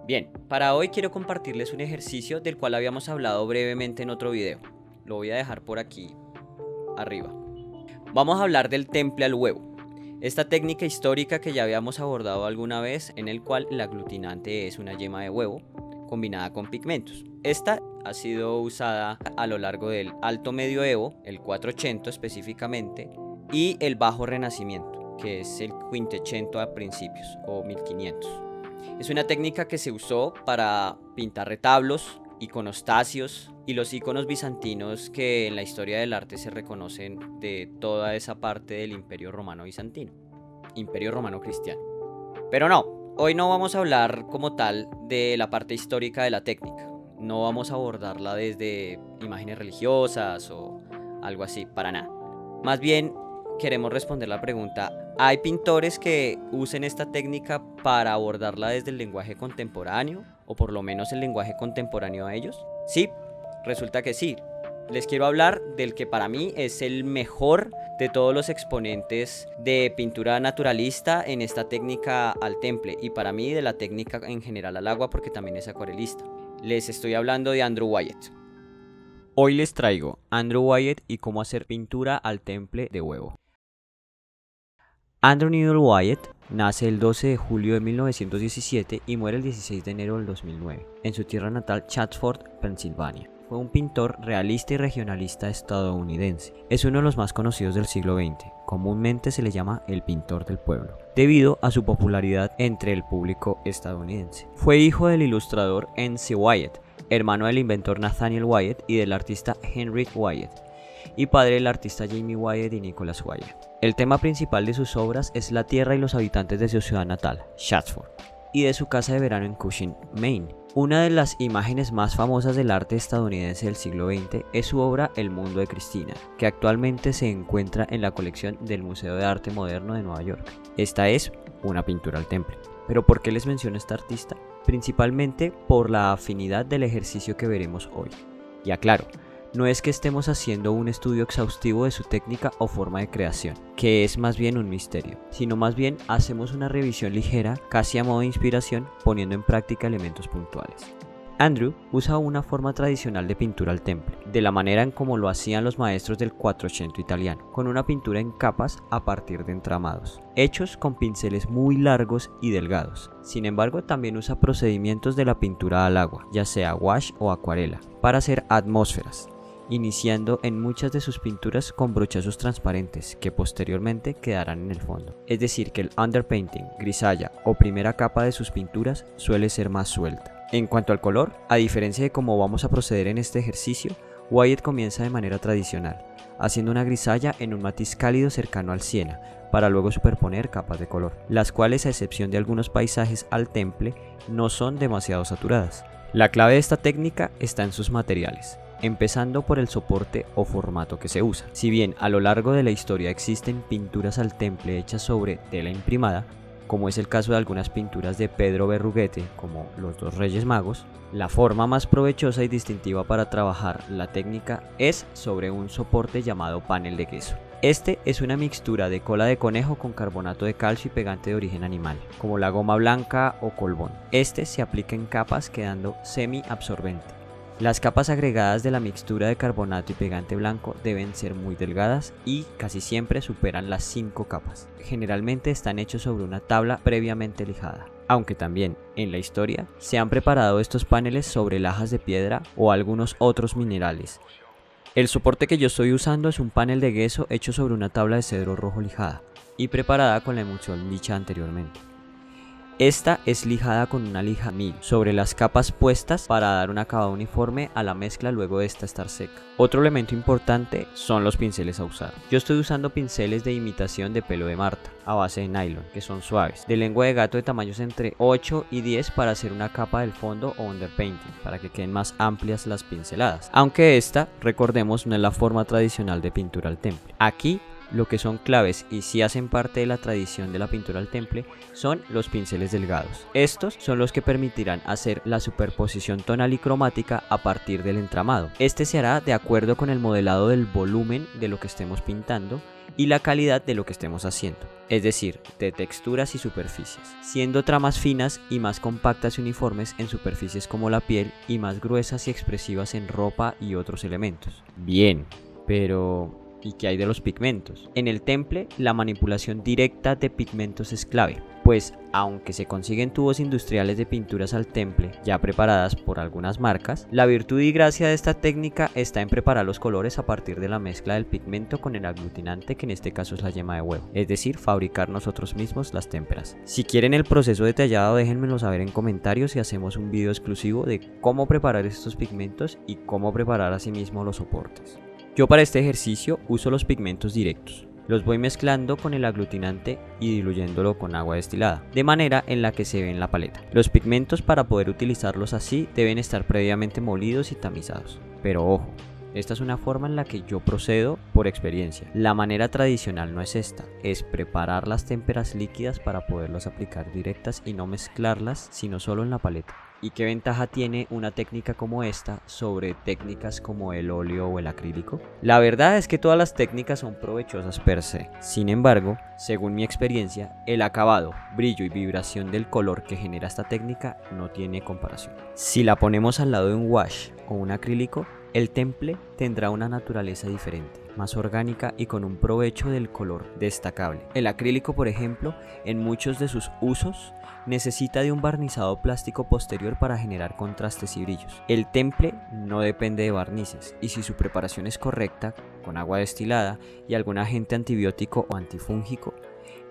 Bien, para hoy quiero compartirles un ejercicio del cual habíamos hablado brevemente en otro video. Lo voy a dejar por aquí arriba. Vamos a hablar del temple al huevo. Esta técnica histórica que ya habíamos abordado alguna vez, en el cual el aglutinante es una yema de huevo combinada con pigmentos. Esta ha sido usada a lo largo del Alto Medioevo, el 480 específicamente, y el Bajo Renacimiento, que es el Quinquecento a principios, o 1500. Es una técnica que se usó para pintar retablos, iconostacios y los iconos bizantinos que en la historia del arte se reconocen de toda esa parte del Imperio Romano Bizantino, Imperio Romano Cristiano. Pero no, hoy no vamos a hablar como tal de la parte histórica de la técnica. No vamos a abordarla desde imágenes religiosas o algo así, para nada. Más bien queremos responder la pregunta: ¿hay pintores que usen esta técnica para abordarla desde el lenguaje contemporáneo? O por lo menos el lenguaje contemporáneo a ellos. Sí, resulta que sí. Les quiero hablar del que para mí es el mejor de todos los exponentes de pintura naturalista en esta técnica al temple, y para mí de la técnica en general al agua, porque también es acuarelista. Les estoy hablando de Andrew Wyatt. Hoy les traigo Andrew Wyatt y cómo hacer pintura al temple de huevo. Andrew Needle Wyatt nace el 12 de julio de 1917 y muere el 16 de enero del 2009, en su tierra natal Chatsford, Pensilvania. Fue un pintor realista y regionalista estadounidense. Es uno de los más conocidos del siglo XX. Comúnmente se le llama el pintor del pueblo, debido a su popularidad entre el público estadounidense. Fue hijo del ilustrador N.C. Wyatt, hermano del inventor Nathaniel Wyatt y del artista Henry Wyatt, y padre del artista Jamie Wyatt y Nicholas Wyatt. El tema principal de sus obras es la tierra y los habitantes de su ciudad natal, Chatsford, y de su casa de verano en Cushing, Maine. Una de las imágenes más famosas del arte estadounidense del siglo XX es su obra El mundo de Cristina, que actualmente se encuentra en la colección del Museo de Arte Moderno de Nueva York. Esta es una pintura al temple. ¿Pero por qué les menciono a esta artista? Principalmente por la afinidad del ejercicio que veremos hoy. Y aclaro, no es que estemos haciendo un estudio exhaustivo de su técnica o forma de creación, que es más bien un misterio, sino más bien hacemos una revisión ligera, casi a modo de inspiración, poniendo en práctica elementos puntuales. Andrew usa una forma tradicional de pintura al temple, de la manera en como lo hacían los maestros del Quattrocento italiano, con una pintura en capas a partir de entramados, hechos con pinceles muy largos y delgados. Sin embargo, también usa procedimientos de la pintura al agua, ya sea wash o acuarela, para hacer atmósferas, iniciando en muchas de sus pinturas con brochazos transparentes que posteriormente quedarán en el fondo. Es decir, que el underpainting, grisalla o primera capa de sus pinturas suele ser más suelta. En cuanto al color, a diferencia de cómo vamos a proceder en este ejercicio, Wyatt comienza de manera tradicional, haciendo una grisalla en un matiz cálido cercano al siena, para luego superponer capas de color, las cuales, a excepción de algunos paisajes al temple, no son demasiado saturadas. La clave de esta técnica está en sus materiales, empezando por el soporte o formato que se usa. Si bien a lo largo de la historia existen pinturas al temple hechas sobre tela imprimada, como es el caso de algunas pinturas de Pedro Berruguete, como Los dos Reyes Magos, la forma más provechosa y distintiva para trabajar la técnica es sobre un soporte llamado panel de gesso. Este es una mixtura de cola de conejo con carbonato de calcio y pegante de origen animal, como la goma blanca o colbón. Este se aplica en capas quedando semi-absorbente. Las capas agregadas de la mixtura de carbonato y pegante blanco deben ser muy delgadas y casi siempre superan las 5 capas. Generalmente están hechos sobre una tabla previamente lijada, aunque también en la historia se han preparado estos paneles sobre lajas de piedra o algunos otros minerales. El soporte que yo estoy usando es un panel de gesso hecho sobre una tabla de cedro rojo lijada y preparada con la emulsión dicha anteriormente. Esta es lijada con una lija 1000 sobre las capas puestas para dar un acabado uniforme a la mezcla luego de esta estar seca. Otro elemento importante son los pinceles a usar. Yo estoy usando pinceles de imitación de pelo de Marta a base de nylon, que son suaves, de lengua de gato de tamaños entre 8 y 10 para hacer una capa del fondo o underpainting, para que queden más amplias las pinceladas. Aunque esta, recordemos, no es la forma tradicional de pintura al temple. Aquí lo que son claves y sí hacen parte de la tradición de la pintura al temple son los pinceles delgados. Estos son los que permitirán hacer la superposición tonal y cromática a partir del entramado. Este se hará de acuerdo con el modelado del volumen de lo que estemos pintando y la calidad de lo que estemos haciendo, es decir, de texturas y superficies, siendo tramas finas y más compactas y uniformes en superficies como la piel y más gruesas y expresivas en ropa y otros elementos. Bien, pero ¿y qué hay de los pigmentos? En el temple, la manipulación directa de pigmentos es clave, pues aunque se consiguen tubos industriales de pinturas al temple ya preparadas por algunas marcas, la virtud y gracia de esta técnica está en preparar los colores a partir de la mezcla del pigmento con el aglutinante, que en este caso es la yema de huevo, es decir, fabricar nosotros mismos las témperas. Si quieren el proceso detallado, déjenmelo saber en comentarios y hacemos un video exclusivo de cómo preparar estos pigmentos y cómo preparar asimismo los soportes. Yo para este ejercicio uso los pigmentos directos. Los voy mezclando con el aglutinante y diluyéndolo con agua destilada, de manera en la que se ve en la paleta. Los pigmentos, para poder utilizarlos así, deben estar previamente molidos y tamizados. Pero ojo, esta es una forma en la que yo procedo por experiencia. La manera tradicional no es esta, es preparar las témperas líquidas para poderlas aplicar directas y no mezclarlas, sino solo en la paleta. ¿Y qué ventaja tiene una técnica como esta sobre técnicas como el óleo o el acrílico? La verdad es que todas las técnicas son provechosas per se. Sin embargo, según mi experiencia, el acabado, brillo y vibración del color que genera esta técnica no tiene comparación. Si la ponemos al lado de un wash o un acrílico, el temple tendrá una naturaleza diferente, más orgánica y con un provecho del color destacable. El acrílico, por ejemplo, en muchos de sus usos, necesita de un barnizado plástico posterior para generar contrastes y brillos. El temple no depende de barnices, y si su preparación es correcta, con agua destilada y algún agente antibiótico o antifúngico,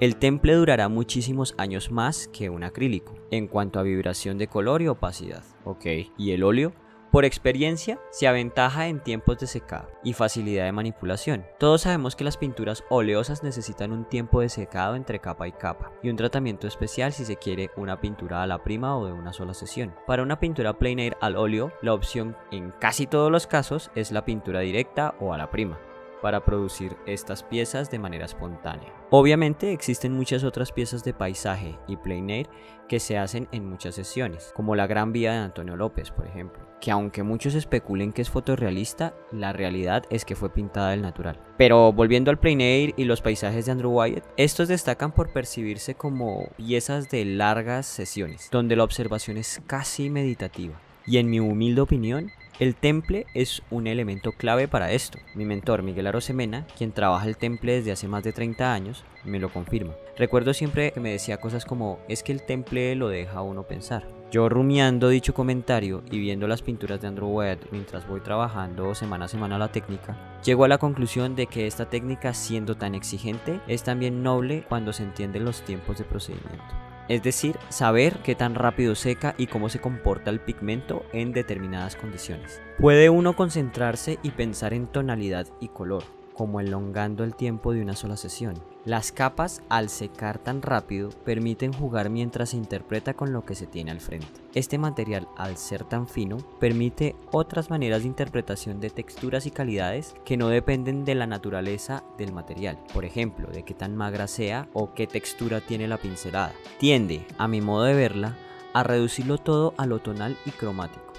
el temple durará muchísimos años más que un acrílico, en cuanto a vibración de color y opacidad. Ok, ¿y el óleo? Por experiencia, se aventaja en tiempos de secado y facilidad de manipulación. Todos sabemos que las pinturas oleosas necesitan un tiempo de secado entre capa y capa, y un tratamiento especial si se quiere una pintura a la prima o de una sola sesión. Para una pintura plein air al óleo, la opción en casi todos los casos es la pintura directa o a la prima, para producir estas piezas de manera espontánea. Obviamente existen muchas otras piezas de paisaje y plein air que se hacen en muchas sesiones, como la Gran Vía de Antonio López, por ejemplo, que aunque muchos especulen que es fotorrealista, la realidad es que fue pintada del natural. Pero volviendo al plein air y los paisajes de Andrew Wyatt, estos destacan por percibirse como piezas de largas sesiones, donde la observación es casi meditativa. Y en mi humilde opinión, el temple es un elemento clave para esto. Mi mentor Miguel Arosemena, quien trabaja el temple desde hace más de 30 años, me lo confirma. Recuerdo siempre que me decía cosas como, es que el temple lo deja a uno pensar. Yo rumiando dicho comentario y viendo las pinturas de Andrew Wyatt mientras voy trabajando semana a semana la técnica, llego a la conclusión de que esta técnica, siendo tan exigente, es también noble cuando se entienden los tiempos de procedimiento. Es decir, saber qué tan rápido seca y cómo se comporta el pigmento en determinadas condiciones. Puede uno concentrarse y pensar en tonalidad y color, como elongando el tiempo de una sola sesión. Las capas, al secar tan rápido, permiten jugar mientras se interpreta con lo que se tiene al frente. Este material, al ser tan fino, permite otras maneras de interpretación de texturas y calidades que no dependen de la naturaleza del material. Por ejemplo, de qué tan magra sea o qué textura tiene la pincelada. Tiende, a mi modo de verla, a reducirlo todo a lo tonal y cromático.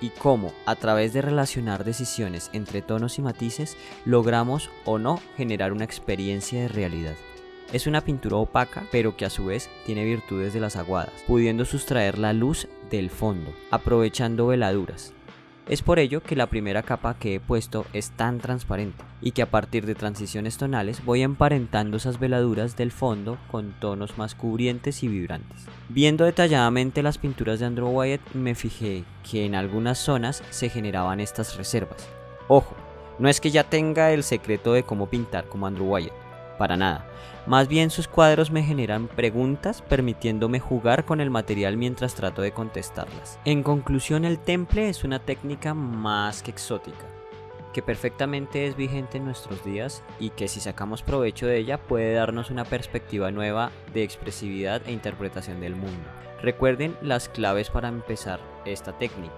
Y cómo, a través de relacionar decisiones entre tonos y matices, logramos o no generar una experiencia de realidad. Es una pintura opaca, pero que a su vez tiene virtudes de las aguadas, pudiendo sustraer la luz del fondo, aprovechando veladuras. Es por ello que la primera capa que he puesto es tan transparente, y que a partir de transiciones tonales voy emparentando esas veladuras del fondo con tonos más cubrientes y vibrantes. Viendo detalladamente las pinturas de Andrew Wyatt, me fijé que en algunas zonas se generaban estas reservas. Ojo, no es que ya tenga el secreto de cómo pintar como Andrew Wyatt, para nada. Más bien sus cuadros me generan preguntas, permitiéndome jugar con el material mientras trato de contestarlas. En conclusión, el temple es una técnica más que exótica, que perfectamente es vigente en nuestros días y que si sacamos provecho de ella puede darnos una perspectiva nueva de expresividad e interpretación del mundo. Recuerden las claves para empezar esta técnica.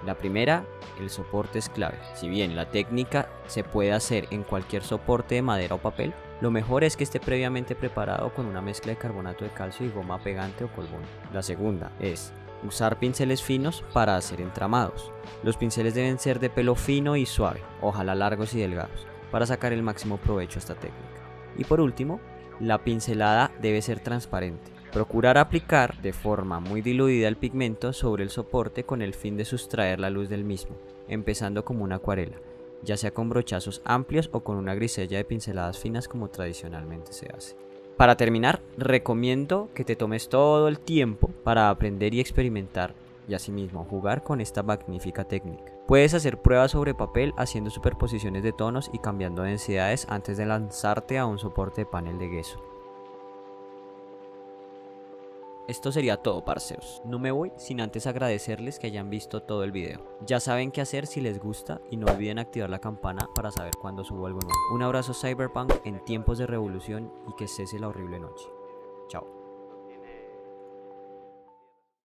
La primera, el soporte es clave. Si bien la técnica se puede hacer en cualquier soporte de madera o papel, lo mejor es que esté previamente preparado con una mezcla de carbonato de calcio y goma pegante o colbón. La segunda es usar pinceles finos para hacer entramados. Los pinceles deben ser de pelo fino y suave, ojalá largos y delgados, para sacar el máximo provecho a esta técnica. Y por último, la pincelada debe ser transparente. Procurar aplicar de forma muy diluida el pigmento sobre el soporte con el fin de sustraer la luz del mismo, empezando como una acuarela, ya sea con brochazos amplios o con una grisella de pinceladas finas como tradicionalmente se hace. Para terminar, recomiendo que te tomes todo el tiempo para aprender y experimentar y asimismo jugar con esta magnífica técnica. Puedes hacer pruebas sobre papel haciendo superposiciones de tonos y cambiando densidades antes de lanzarte a un soporte de panel de gesso. Esto sería todo, parceros. No me voy sin antes agradecerles que hayan visto todo el video. Ya saben qué hacer si les gusta y no olviden activar la campana para saber cuando subo algo nuevo. Un abrazo Cyberpunk en tiempos de revolución y que cese la horrible noche. Chao.